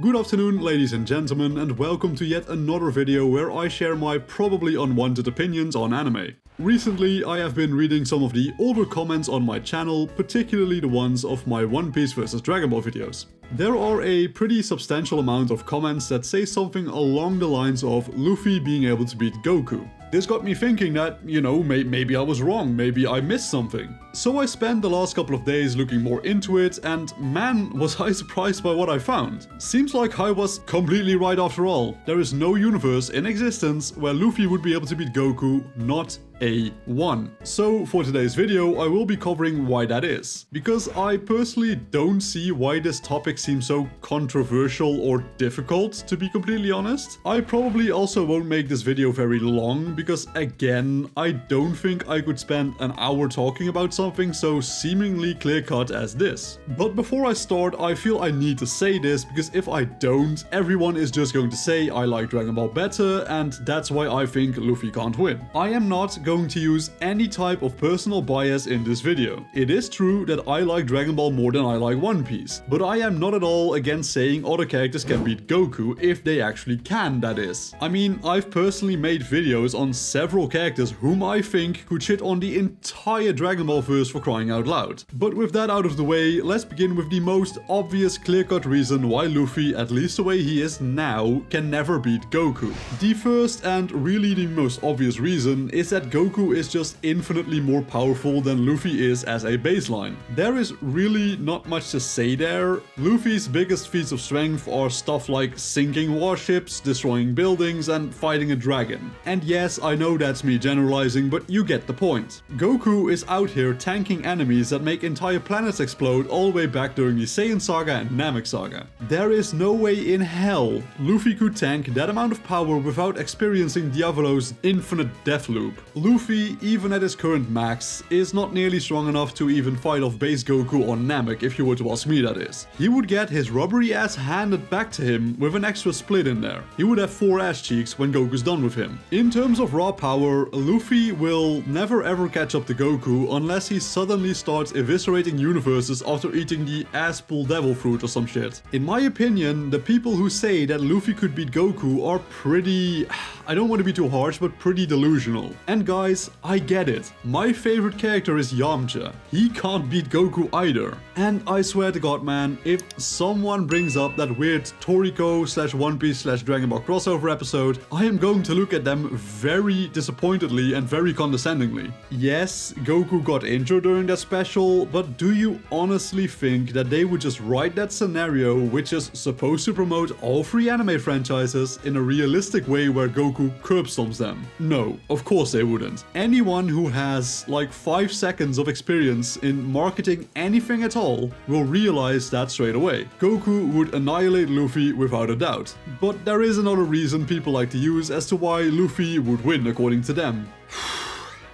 Good afternoon, ladies and gentlemen, and welcome to yet another video where I share my probably unwanted opinions on anime. Recently, I have been reading some of the older comments on my channel, particularly the ones of my One Piece vs Dragon Ball videos. There are a pretty substantial amount of comments that say something along the lines of Luffy being able to beat Goku. This got me thinking that, maybe I was wrong, maybe I missed something. So I spent the last couple of days looking more into it, and man, was I surprised by what I found. Seems like I was completely right after all. There is no universe in existence where Luffy would be able to beat Goku, not A1. So for today's video, I will be covering why that is. Because I personally don't see why this topic seems so controversial or difficult, to be completely honest. I probably also won't make this video very long, because again, I don't think I could spend an hour talking about something so seemingly clear-cut as this. But before I start, I feel I need to say this, because if I don't, everyone is just going to say I like Dragon Ball better, and that's why I think Luffy can't win. I am not going to use any type of personal bias in this video. It is true that I like Dragon Ball more than I like One Piece, but I am not at all against saying other characters can beat Goku if they actually can, that is. I mean, I've personally made videos on several characters whom I think could shit on the entire Dragon Ball verse for crying out loud. But with that out of the way, let's begin with the most obvious clear-cut reason why Luffy, at least the way he is now, can never beat Goku. The first and really the most obvious reason is that Goku is just infinitely more powerful than Luffy is as a baseline. There is really not much to say there. Luffy's biggest feats of strength are stuff like sinking warships, destroying buildings, and fighting a dragon. And yes, I know that's me generalizing, but you get the point. Goku is out here tanking enemies that make entire planets explode all the way back during the Saiyan saga and Namek saga. There is no way in hell Luffy could tank that amount of power without experiencing Diavolo's infinite death loop. Luffy, even at his current max, is not nearly strong enough to even fight off base Goku on Namek, if you were to ask me, that is. He would get his rubbery ass handed back to him with an extra split in there. He would have 4 ass cheeks when Goku's done with him. In terms of raw power, Luffy will never ever catch up to Goku unless he suddenly starts eviscerating universes after eating the ass-pull devil fruit or some shit. In my opinion, the people who say that Luffy could beat Goku are pretty... I don't want to be too harsh, but pretty delusional. And guys, I get it. My favorite character is Yamcha. He can't beat Goku either. And I swear to God, man, if someone brings up that weird Toriko / One Piece / Dragon Ball crossover episode, I am going to look at them very disappointedly and very condescendingly. Yes, Goku got injured during that special, but do you honestly think that they would just write that scenario, which is supposed to promote all 3 anime franchises, in a realistic way where Goku curb stomps them? No, of course they wouldn't. Anyone who has like 5 seconds of experience in marketing anything at all will realize that straight away. Goku would annihilate Luffy without a doubt. But there is another reason people like to use as to why Luffy would win according to them.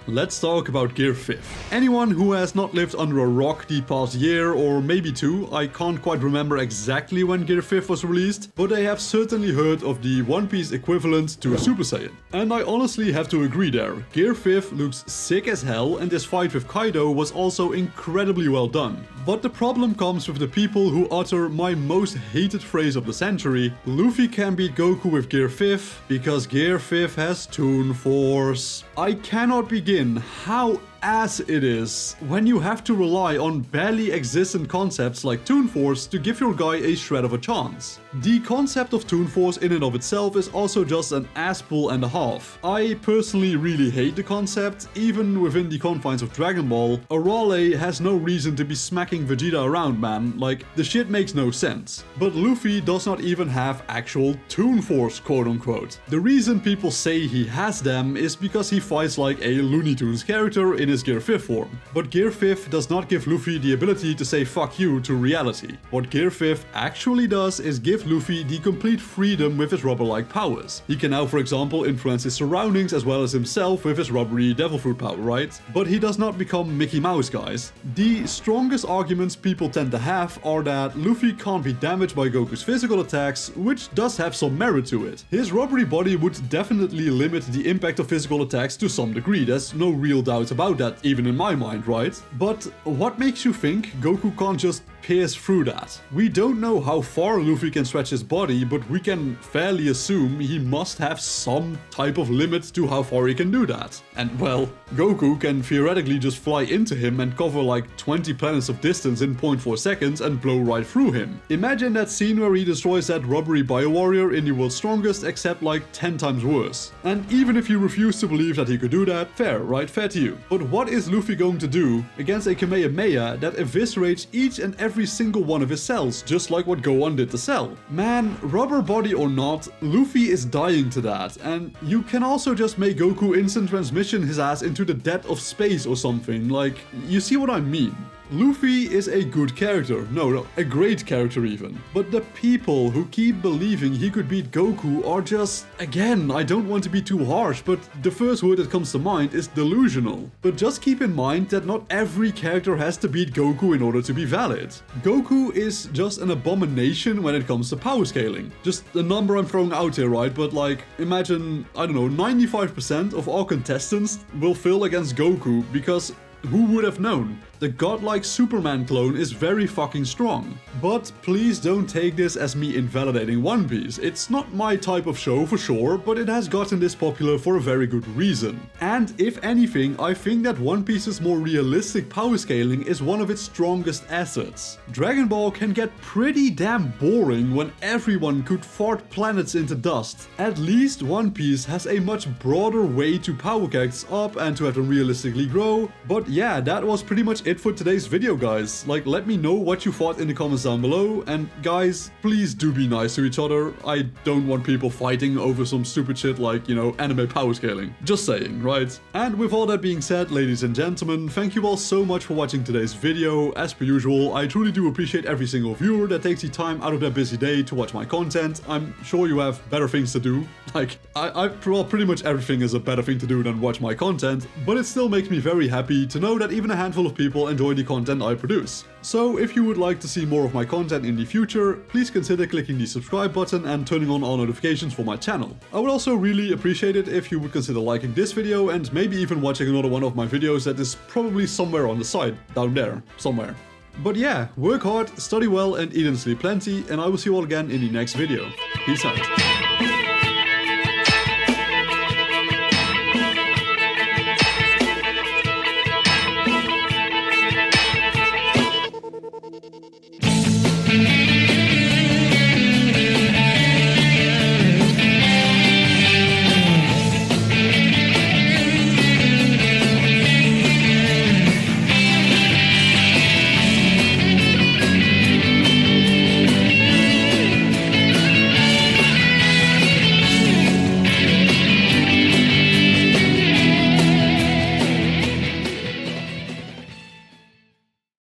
Let's talk about Gear 5th. Anyone who has not lived under a rock the past year or maybe 2, I can't quite remember exactly when Gear 5th was released, but they have certainly heard of the One Piece equivalent to a Super Saiyan. And I honestly have to agree there. Gear 5th looks sick as hell, and this fight with Kaido was also incredibly well done. But the problem comes with the people who utter my most hated phrase of the century: Luffy can beat Goku with Gear 5th because Gear 5th has Toon Force. I cannot begin how ass it is when you have to rely on barely existent concepts like Toon Force to give your guy a shred of a chance. The concept of Toon Force in and of itself is also just an ass pull and a half. I personally really hate the concept. Even within the confines of Dragon Ball, Arale has no reason to be smacking Vegeta around, man. Like, the shit makes no sense. But Luffy does not even have actual Toon Force, quote unquote. The reason people say he has them is because he fights like a Looney Tunes character in his Gear 5th form. But Gear 5th does not give Luffy the ability to say fuck you to reality. What Gear 5th actually does is give Luffy the complete freedom with his rubber-like powers. He can now, for example, influence his surroundings as well as himself with his rubbery devil fruit power, right? But he does not become Mickey Mouse, guys. The strongest arguments people tend to have are that Luffy can't be damaged by Goku's physical attacks, which does have some merit to it. His rubbery body would definitely limit the impact of physical attacks to some degree, there's no real doubt about that, even in my mind, right? But what makes you think Goku can't just pierce through that. We don't know how far Luffy can stretch his body, but we can fairly assume he must have some type of limit to how far he can do that. And well, Goku can theoretically just fly into him and cover like 20 planets of distance in 0.4 seconds and blow right through him. Imagine that scene where he destroys that rubbery bio-warrior in the world's strongest, except like 10 times worse. And even if you refuse to believe that he could do that, fair, right? Fair to you. But what is Luffy going to do against a Kamehameha that eviscerates each and every single one of his cells, just like what Gohan did to Cell? Man, rubber body or not, Luffy is dying to that, and you can also just make Goku instant transmission his ass into the dead of space or something, like, you see what I mean? Luffy is a good character, no, a great character even. But the people who keep believing he could beat Goku are just, again, I don't want to be too harsh, but the first word that comes to mind is delusional. But just keep in mind that not every character has to beat Goku in order to be valid. Goku is just an abomination when it comes to power scaling. Just a number I'm throwing out here, right? But like, imagine, I don't know, 95% of all contestants will fail against Goku because who would have known? The godlike Superman clone is very fucking strong. But please don't take this as me invalidating One Piece. It's not my type of show for sure, but it has gotten this popular for a very good reason. And if anything, I think that One Piece's more realistic power scaling is one of its strongest assets. Dragon Ball can get pretty damn boring when everyone could fart planets into dust. At least One Piece has a much broader way to power characters up and to have them realistically grow. But yeah, that was pretty much it for today's video, guys. Like, let me know what you thought in the comments down below, and guys, please do be nice to each other. I don't want people fighting over some stupid shit like, you know, anime power scaling. Just saying, right? And with all that being said, ladies and gentlemen, thank you all so much for watching today's video. As per usual, I truly do appreciate every single viewer that takes the time out of their busy day to watch my content. I'm sure you have better things to do. Like, well, pretty much everything is a better thing to do than watch my content, but it still makes me very happy to know that even a handful of people enjoy the content I produce. So if you would like to see more of my content in the future, please consider clicking the subscribe button and turning on all notifications for my channel. I would also really appreciate it if you would consider liking this video and maybe even watching another one of my videos that is probably somewhere on the side, down there, somewhere. But yeah, work hard, study well and eat and sleep plenty, and I will see you all again in the next video. Peace out.